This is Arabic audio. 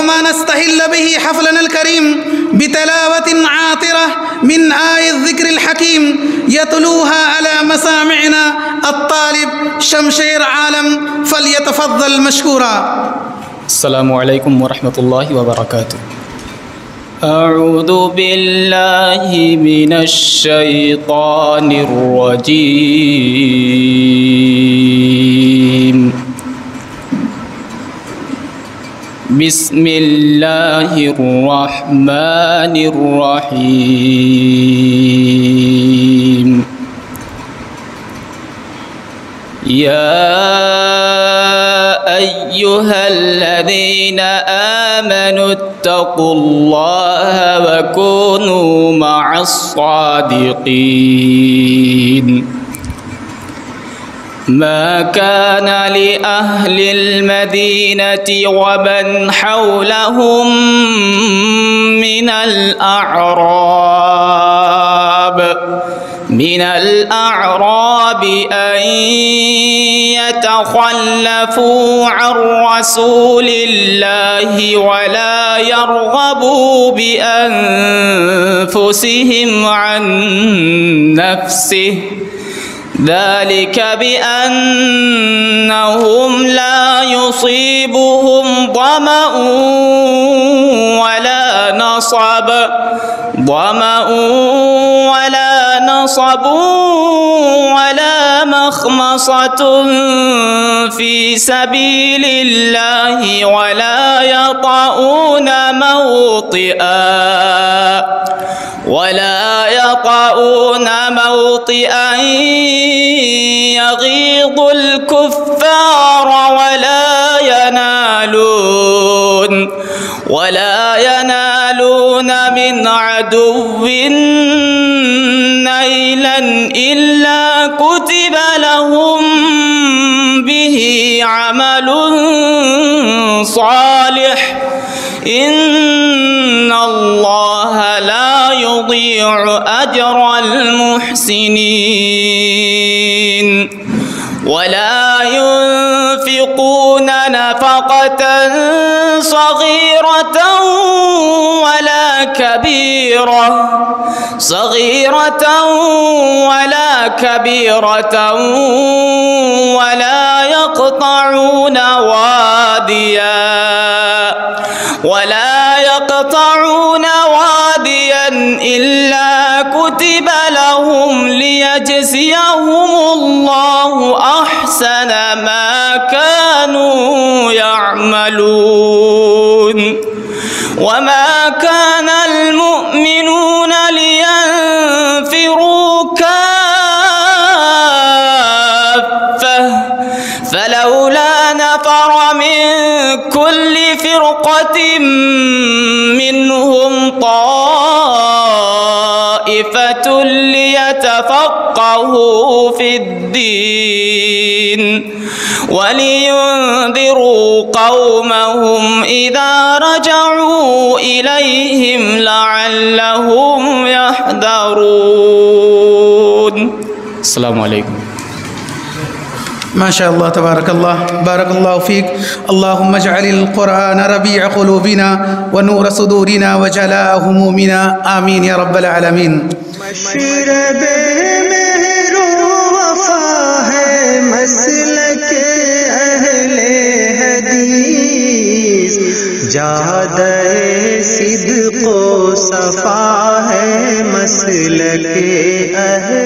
وما نستهل به حفلنا الكريم بتلاوة عاطرة من آية الذكر الحكيم يتلوها على مسامعنا الطالب شمشير عالم، فليتفضل مشكورا. السلام عليكم ورحمة الله وبركاته. أعوذ بالله من الشيطان الرجيم. بسم الله الرحمن الرحيم. يا أيها الذين آمنوا اتقوا الله وكونوا مع الصادقين. ما كان لأهل المدينة ومن حولهم من الأعراب أن يتخلفوا عن رسول الله ولا يرغبوا بأنفسهم عن نفسه، ذلك بأنهم لا يصيبهم ظمأ ولا نصب ولا مخمصة في سبيل الله ولا يطؤون موطئا يغيظ الكفار ولا ينالون من عدو نيلا إلا كتب لهم به عمل صالح، إن الله لا يضيع أجر المحسنين. ولا ينفقون نفقة صغيرة ولا كبيرة ولا يقطعون واديا إلا كتب لهم ليجزيهم الله أحسن ما كانوا يعملون. وما كان المؤمنون لينفروا كافة، فلولا نفر من كل فرقة منهم طائفة ليتفقهوا في الدين ولينذروا قومهم إذا رجعوا إليهم لعلهم يحذرون. السلام عليكم. ما شاء الله تبارك الله، بارك الله فيك. اللهم اجعل القرآن ربيع قلوبنا ونور صدورنا وجلاء همومنا، آمين يا رب العالمين. مشرب مهر وفا ہے مسلک اہل حدیث، جادہ صدق و صفا ہے مسلک اہل